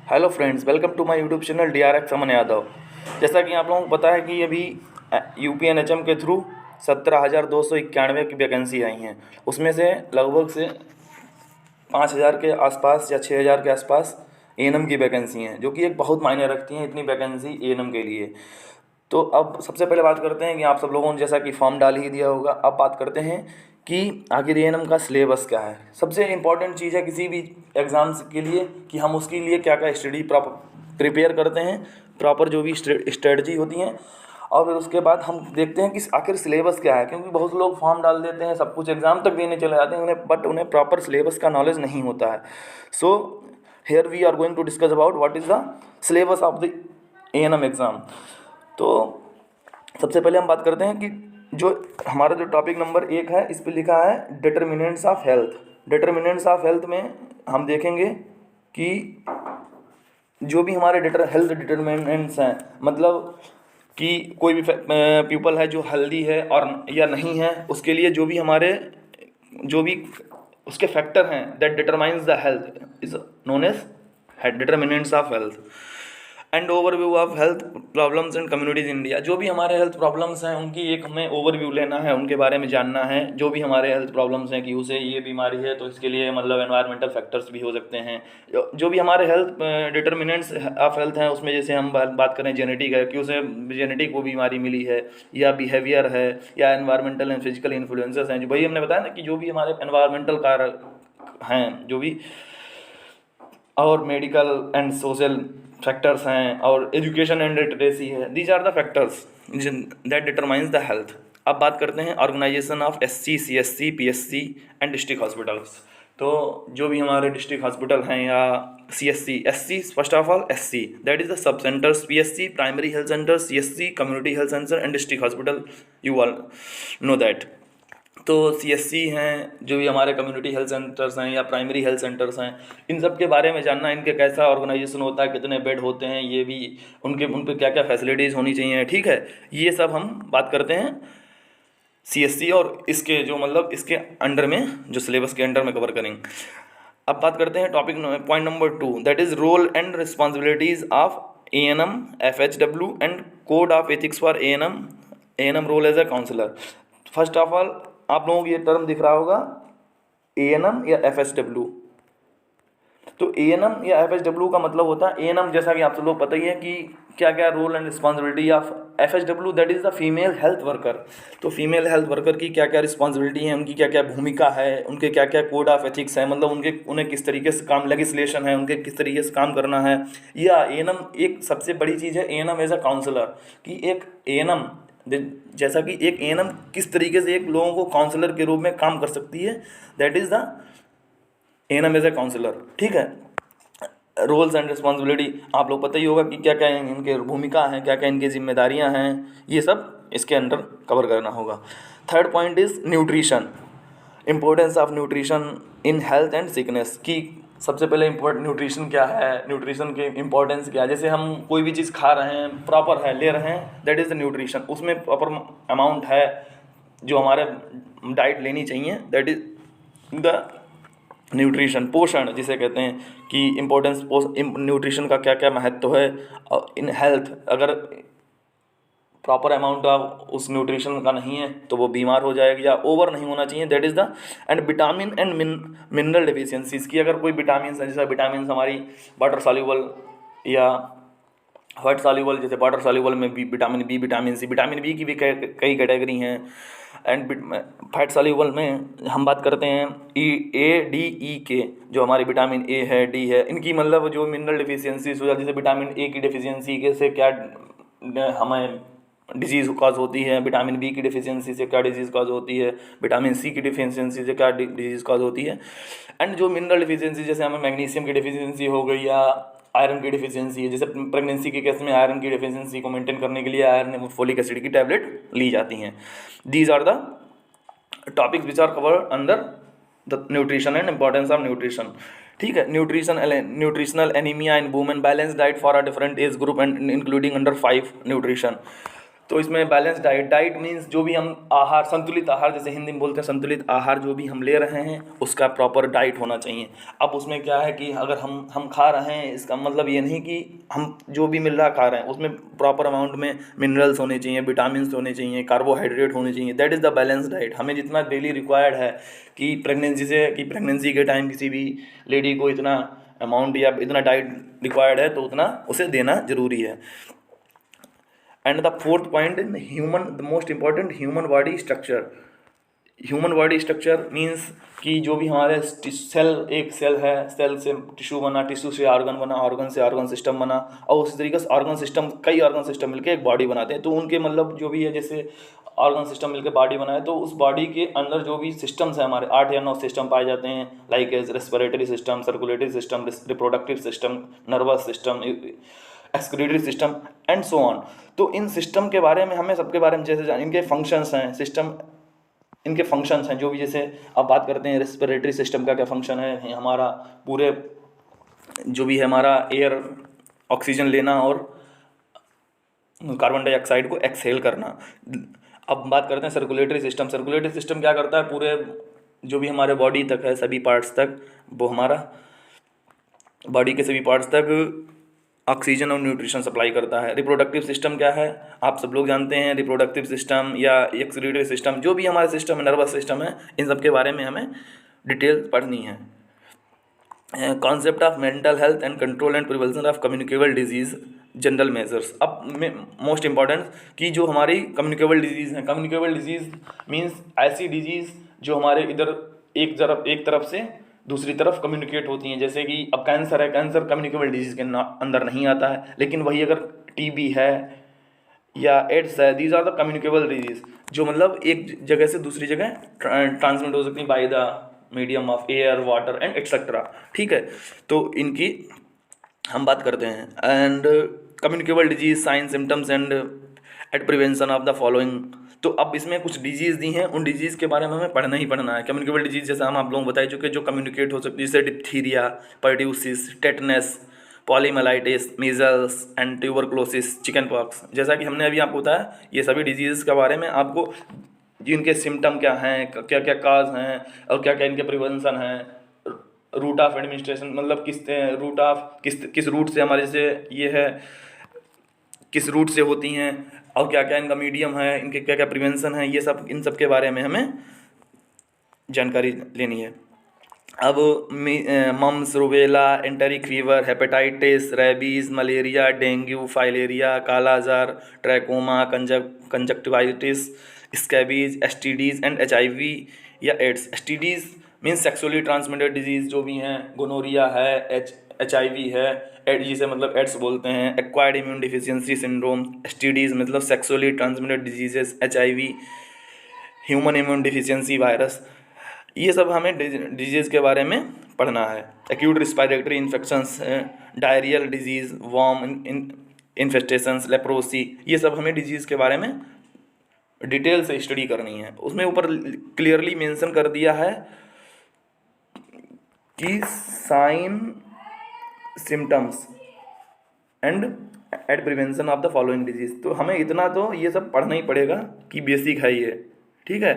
Hello friends, welcome to my YouTube channel DRX Aman Yadav. जैसा कि आप लोगों को पता है कि अभी UPNHM के थ्रू 17,291 की वैकेंसी आई हैं। उसमें से लगभग से 5,000 के आसपास या 6,000 के आसपास ANM की वैकेंसी हैं, जो कि एक बहुत मायने रखती हैं इतनी वैकेंसी ANM के लिए। तो अब सबसे पहले बात करते हैं कि आप सब लोगों ने जैसा कि फॉर्म डाल ही दिया होगा। अब बात करते हैं कि आखिर ANM का सिलेबस क्या है। सबसे इम्पॉर्टेंट चीज़ है किसी भी एग्ज़ाम्स के लिए कि हम उसके लिए क्या क्या स्टडी प्रिपेयर करते हैं, प्रॉपर जो भी स्ट्रेटजी होती हैं, और फिर उसके बाद हम देखते हैं कि आखिर सिलेबस क्या है। क्योंकि बहुत लोग फॉर्म डाल देते हैं, सब कुछ एग्ज़ाम तक देने चले जाते हैं बट उन्हें प्रॉपर सिलेबस का नॉलेज नहीं होता है। So here we are going to discuss about what is the syllabus of the ANM exam. तो सबसे पहले हम बात करते हैं कि जो हमारा जो टॉपिक नंबर 1 है, इस पे लिखा है determinants of health. Determinants of health में हम देखेंगे कि जो भी हमारे हेल्थ डिटर्मिनेंट्स हैं, मतलब कि कोई भी पीपल है जो हेल्दी है और या नहीं है, उसके लिए जो भी उसके फैक्टर हैं that determines the health is known as determinants of health. And overview of health problems and communities India. जो भी हमारे हेल्थ प्रॉब्लम्स हैं उनकी एक हमें ओवरव्यू लेना है, उनके बारे में जानना है। जो भी हमारे हेल्थ प्रॉब्लम्स हैं कि उसे ये बीमारी है तो इसके लिए मतलब एनवायरमेंटल फैक्टर्स भी हो सकते हैं। जो भी हमारे हेल्थ डिटर्मिनेंट्स ऑफ हेल्थ हैं उसमें जैसे हम बात करें जेनेटिक है कि उसे जेनेटिक वो बीमारी मिली है, या बिहेवियर है, या एनवायरमेंटल एंड फिजिकल इन्फ्लुएंसेस हैं। जो भाई हमने बताया ना कि जो भी हमारे एनवायरमेंटल कारक हैं, जो भी और मेडिकल एंड सोशल फैक्टर्स हैं, और एजुकेशन एंड लिटरेसी है, these are the factors that determines the health. अब बात करते हैं organisation of SC CSC PSC and district hospitals. तो जो भी हमारे डिस्ट्रिक्ट हॉस्पिटल हैं या CSC, SC first of all SC that is the sub centres, PSC primary health centre, CSC community health centre and district hospital, you all know that. तो CSC हैं जो भी हमारे कम्युनिटी हेल्थ सेंटर्स हैं या primary health centres हैं, इन सब के बारे में जानना, इनके कैसा ऑर्गेनाइजेशन होता है, कितने बेड होते हैं, ये भी उन पे क्या क्या फैसिलिटीज़ होनी चाहिए, ठीक है। ये सब हम बात करते हैं CSC और इसके जो मतलब इसके अंडर में जो सिलेबस के अंडर में कवर करेंगे। अब बात करते हैं topic point number 2 that is role and responsibilities of ANM FHW and code of ethics for ANM role as a counsellor. First of all आप लोगों को ये टर्म दिख रहा होगा ANM या FHW। तो ANM या FHW का मतलब होता है, ANM जैसा कि आप सब लोग पता ही है कि क्या क्या role and responsibility of FHW that is the female health worker. तो फीमेल हेल्थ वर्कर की क्या क्या रिस्पॉन्सिबिलिटी है, उनकी क्या क्या भूमिका है, उनके क्या क्या कोड ऑफ एथिक्स है, मतलब उन्हें किस तरीके से काम, लेजिस्लेशन है, उनके किस तरीके से काम करना है। या ANM एक सबसे बड़ी चीज़ है ANM एज अ काउंसलर, कि एक ANM जैसा कि एक ANM किस तरीके से एक लोगों को काउंसलर के रूप में काम कर सकती है, that is the ANM as a counsellor, ठीक है। रोल्स एंड रिस्पॉन्सिबिलिटी आप लोग पता ही होगा कि क्या क्या इनके भूमिका हैं, क्या क्या इनकी जिम्मेदारियां हैं, ये सब इसके अंडर कवर करना होगा। Third point is nutrition, importance of nutrition in health and sickness. की सबसे पहले न्यूट्रिशन क्या है, न्यूट्रिशन की इंपॉर्टेंस क्या है। जैसे हम कोई भी चीज़ खा रहे हैं, प्रॉपर है, ले रहे हैं, दैट इज़ द न्यूट्रिशन। उसमें प्रॉपर अमाउंट है जो हमारे डाइट लेनी चाहिए, दैट इज द न्यूट्रिशन। पोषण जिसे कहते हैं कि इम्पोर्टेंस न्यूट्रिशन का क्या क्या महत्व है इन हेल्थ। अगर प्रॉपर अमाउंट ऑफ उस न्यूट्रिशन का नहीं है तो वो बीमार हो जाएगी, या ओवर नहीं होना चाहिए, that is the. And vitamin and mineral deficiencies की, अगर कोई विटामिन है, जैसे विटामिन हमारी वाटर सॉल्युबल या फैट सॉल्युबल, जैसे वाटर सॉल्युबल में vitamin B, vitamin C, vitamin B की भी कई कैटेगरी हैं। एंड फैट सॉल्युबल में हम बात करते हैं A, D, E के, जो हमारे विटामिन A है, D है, इनकी मतलब जो मिनरल डिफिशियंसीज हो जाती है, जैसे विटामिन A की डिफिशियंसी के से क्या हमें डिजीज़ कॉज होती है, विटामिन B की डिफिशियंसी से क्या डिजीज़ कॉज होती है, विटामिन C की डिफिशियंसी से क्या डिजीज़ कॉज होती है। एंड जो मिनरल डिफिशियंसी, जैसे हमें मैग्नीशियम की डिफिशियंसी हो गई या आयरन की डिफिशियंसी है, जैसे प्रेगनेंसी के केस में आयरन की डिफिशियंसी को मेंटेन करने के लिए आयरन फोलिक एसिड की टैबलेट ली जाती हैं। These are the topics which are covered under the nutrition and importance of nutrition, ठीक है। Nutritional anaemia in women, balance diet for a different age group and including under 5 nutrition. तो इसमें balance diet means जो भी हम आहार, संतुलित आहार जैसे हिंदी में बोलते हैं, संतुलित आहार जो भी हम ले रहे हैं उसका प्रॉपर डाइट होना चाहिए। अब उसमें क्या है कि अगर हम खा रहे हैं, इसका मतलब ये नहीं कि हम जो भी मिल रहा खा रहे हैं, उसमें प्रॉपर अमाउंट में मिनरल्स होने चाहिए, विटामिन्स होने चाहिए, कार्बोहाइड्रेट होने चाहिए। That is the balance diet. हमें जितना डेली रिक्वायर्ड है कि प्रेगनेंसी के टाइम किसी भी लेडी को इतना अमाउंट या इतना डाइट रिक्वायर्ड है तो उतना उसे देना जरूरी है। And the fourth point in human, the most important, human body structure. Human body structure means कि जो भी हमारे सेल, एक सेल है, सेल से टिश्यू बना, टिश्यू से ऑर्गन बना, ऑर्गन से ऑर्गन सिस्टम बना, और उसी तरीके से ऑर्गन सिस्टम, कई ऑर्गन सिस्टम मिलकर एक बॉडी बनाते हैं। तो उनके मतलब जो भी है, जैसे ऑर्गन सिस्टम मिलकर बॉडी बनाए, तो उस बॉडी के अंदर जो भी सिस्टम्स हैं हमारे 8 या 9 सिस्टम पाए जाते हैं, like as respiratory system, circulatory system, reproductive system, nervous system, excretory system and so on. तो इन सिस्टम के बारे में हमें सबके बारे में जैसे इनके फंक्शंस हैं, सिस्टम इनके फंक्शंस हैं जो भी, जैसे आप बात करते हैं रेस्पिरेटरी सिस्टम का क्या फंक्शन है, हमारा पूरे जो भी है हमारा एयर, ऑक्सीजन लेना और कार्बन डाइऑक्साइड को एक्सहेल करना। अब बात करते हैं सर्कुलेटरी सिस्टम। सर्कुलेटरी सिस्टम क्या करता है, पूरे जो भी हमारे बॉडी तक है, सभी पार्ट्स तक, वो हमारा बॉडी के सभी पार्ट्स तक ऑक्सीजन और न्यूट्रिशन सप्लाई करता है। रिप्रोडक्टिव सिस्टम क्या है, आप सब लोग जानते हैं। रिप्रोडक्टिव सिस्टम या एक्सक्रीटरी सिस्टम, जो भी हमारे सिस्टम है, नर्वस सिस्टम है, इन सब के बारे में हमें डिटेल पढ़नी है। Concept of mental health and control and prevention of communicable disease, general measures. अब मोस्ट इंपॉर्टेंट कि जो हमारी कम्युनिकेबल डिजीज़ हैं, कम्युनिकेबल डिजीज़ मीन्स ऐसी डिजीज़ जो हमारे इधर एक तरफ से दूसरी तरफ कम्युनिकेट होती हैं। जैसे कि अब कैंसर है, कैंसर कम्युनिकेबल डिजीज़ के अंदर नहीं आता है, लेकिन वही अगर टीबी है या एड्स है, these are the communicable disease, जो मतलब एक जगह से दूसरी जगह ट्रांसमिट हो सकती है by the medium of air, water and etcetera. ठीक है, तो इनकी हम बात करते हैं। And communicable disease, sign, symptoms and at prevention of the following. तो अब इसमें कुछ डिजीज़ दी हैं, उन डिजीज़ के बारे में हमें पढ़ना ही पढ़ना है। कम्युनिकेबल डिजीज़ जैसे हम आप लोगों को बता चुके, जो कम्युनिकेट हो सकती है, जैसे diphtheria, pertussis, tetanus, poliomyelitis, measles and tuberculosis, chicken pox. जैसा कि हमने अभी आपको बताया, ये सभी डिजीज़ के बारे में आपको जिनके सिम्टम क्या हैं, क्या क्या काज हैं और क्या क्या इनके प्रिवेंशन हैं, रूट ऑफ एडमिनिस्ट्रेशन, मतलब किस रूट से हमारे से ये है, किस रूट से होती हैं, और क्या क्या इनका मीडियम है, इनके क्या क्या प्रिवेंशन है, ये सब, इन सब के बारे में हमें जानकारी लेनी है। अब mumps, rubella, enteric fever, hepatitis, rabies, malaria, dengue, filaria, kala azar, trachoma, conjunctivitis, scabies, STDs and HIV या AIDS. STDs means sexually transmitted disease जो भी हैं, गोनोरिया है, एचआईवी है, जिसे मतलब एड्स बोलते हैं, acquired immune deficiency syndrome. STDs मतलब sexually transmitted diseases, HIV human immune deficiency virus. ये सब हमें डिजीज़ के बारे में पढ़ना है। Acute respiratory infections, diarrhoeal disease, worm infestations, leprosy, ये सब हमें डिजीज़ के बारे में डिटेल से स्टडी करनी है। उसमें ऊपर क्लियरली मेंशन कर दिया है कि sign, symptoms and at prevention of the following disease. तो हमें इतना तो ये सब पढ़ना ही पड़ेगा कि बेसिक है ये। ठीक है,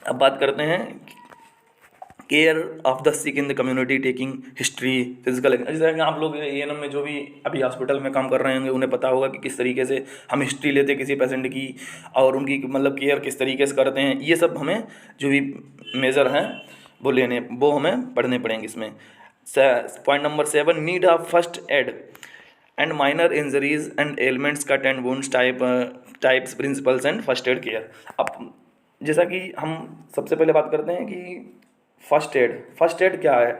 अब बात करते हैं care of the sick in the community, taking history, physical. जैसे कि आप लोग एएनएम में जो भी अभी हॉस्पिटल में काम कर रहे होंगे, उन्हें पता होगा कि किस तरीके से हम हिस्ट्री लेते हैं किसी पेशेंट की, और उनकी मतलब केयर किस तरीके से करते हैं। ये सब हमें जो भी मेजर हैं वो हमें पढ़ने पड़ेंगे इसमें। Point number 7, need of first aid and minor injuries and elements, cut and wounds, types, principles and first aid care. अब जैसा कि हम सबसे पहले बात करते हैं कि फर्स्ट एड क्या है।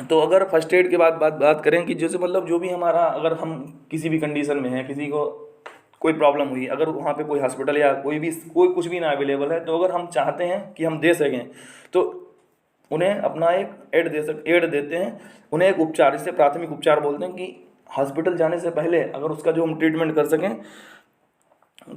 तो अगर फर्स्ट एड के बाद बात करें कि जैसे मतलब जो भी हमारा, अगर हम किसी भी कंडीशन में हैं, किसी को कोई प्रॉब्लम हुई, अगर वहाँ पे कोई हॉस्पिटल या कोई कुछ भी ना अवेलेबल है, तो अगर हम चाहते हैं कि हम दे सकें, तो उन्हें अपना एक एड देते हैं, उन्हें एक उपचार, जिसे प्राथमिक उपचार बोलते हैं, कि हॉस्पिटल जाने से पहले अगर उसका जो हम ट्रीटमेंट कर सकें,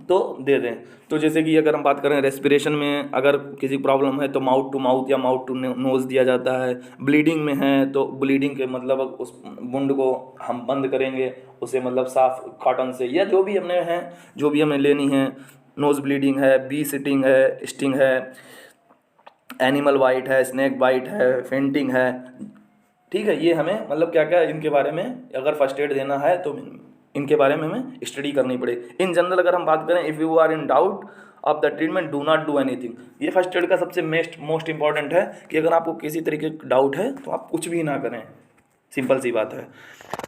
तो दे दें। तो जैसे कि अगर हम बात करें रेस्पिरेशन में, अगर किसी प्रॉब्लम है तो माउथ टू माउथ या माउथ टू नोज़ दिया जाता है। ब्लीडिंग में है तो ब्लीडिंग के मतलब उस वुंड को हम बंद करेंगे, उसे मतलब साफ कॉटन से, या जो भी हमने है, जो भी हमें लेनी है। नोज़ ब्लीडिंग है, बी सिटिंग है, स्टिंग है, एनिमल बाइट है, स्नेक बाइट है, फेंटिंग है। ठीक है, ये हमें मतलब क्या क्या इनके बारे में अगर फर्स्ट एड देना है तो इनके बारे में हमें स्टडी करनी पड़ेगी। इन जनरल अगर हम बात करें, if you are in doubt of the treatment do not do anything. ये फर्स्ट एड का सबसे मोस्ट इंपॉर्टेंट है कि अगर आपको किसी तरीके का डाउट है तो आप कुछ भी ना करें, सिंपल सी बात है।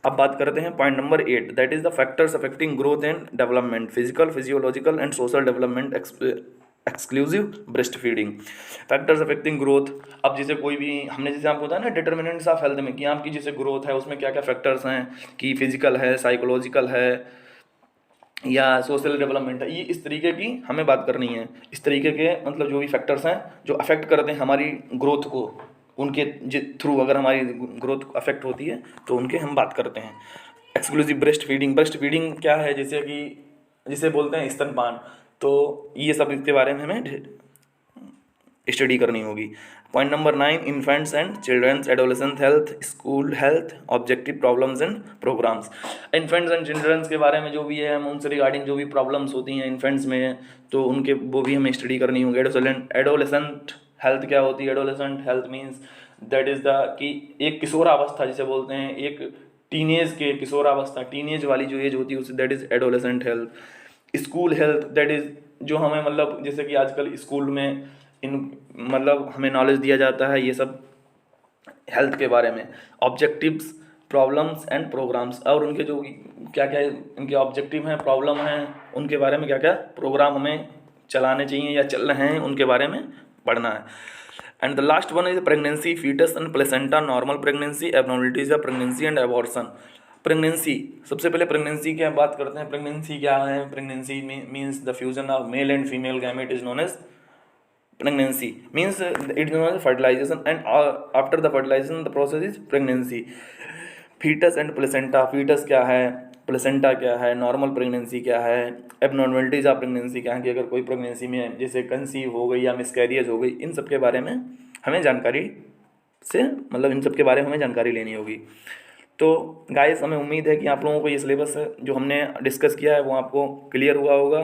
अब बात करते हैं point number 8, that is the factors affecting growth and development, physical, physiological and social development exclusive breast feeding. Factors affecting growth, अब जैसे कोई भी हमने जैसे आपको बताया ना डिटर्मिनेंट्स ऑफ हेल्थ में, कि आपकी जैसे ग्रोथ है उसमें क्या क्या फैक्टर्स हैं, कि फिजिकल है, साइकोलॉजिकल है, या सोशल डेवलपमेंट है। ये इस तरीके की हमें बात करनी है। इस तरीके के मतलब जो भी फैक्टर्स हैं जो अफेक्ट करते हैं हमारी ग्रोथ को, उनके थ्रू अगर हमारी ग्रोथ अफेक्ट होती है तो उनके हम बात करते हैं। Exclusive breast feeding, breast feeding क्या है, जैसे कि जिसे बोलते हैं स्तनपान, तो ये सब इसके बारे में हमें स्टडी करनी होगी। Point number 9, infants and childrens adolescent health, school health, objective problems and programmes. Infants and childrens के बारे में जो भी है, हम उनसे रिगार्डिंग जो भी प्रॉब्लम्स होती हैं इन्फेंट्स में, तो उनके वो भी हमें स्टडी करनी होगी। एडोलेसेंट हेल्थ क्या होती है? Adolescent health means that is the कि एक किशोरावस्था जिसे बोलते हैं, एक टीनेज के किशोरावस्था, टीनेज वाली जो एज होती है उसे that is adolescent health. School health that is जो हमें मतलब जैसे कि आजकल स्कूल में इन मतलब हमें नॉलेज दिया जाता है ये सब हेल्थ के बारे में। ऑब्जेक्टिव्स, प्रॉब्लम्स एंड प्रोग्राम्स, और उनके जो क्या क्या इनके ऑब्जेक्टिव हैं, प्रॉब्लम हैं, उनके बारे में क्या क्या प्रोग्राम हमें चलाने चाहिए या चल रहे हैं उनके बारे में पढ़ना है। And the last one is pregnancy, foetus and placenta, normal pregnancy, abnormalities of pregnancy and abortion. Pregnancy, सबसे पहले प्रेगनेंसी की हम बात करते हैं। प्रेगनेंसी क्या है? Pregnancy means the fusion of male and female gamete is known as pregnancy, means it is known as fertilization, and after the fertilization the process is pregnancy. fetus and placenta, fetus क्या है, placenta क्या है, normal pregnancy क्या है, abnormalities of pregnancy क्या है, कि अगर कोई प्रेगनेंसी में जैसे कंसीव हो गई या मिसकैरियज हो गई, इन सब के बारे में हमें जानकारी से मतलब इन सब के बारे में हमें जानकारी लेनी होगी। तो गाइस, हमें उम्मीद है कि आप लोगों को ये सिलेबस जो हमने डिस्कस किया है वो आपको क्लियर हुआ होगा।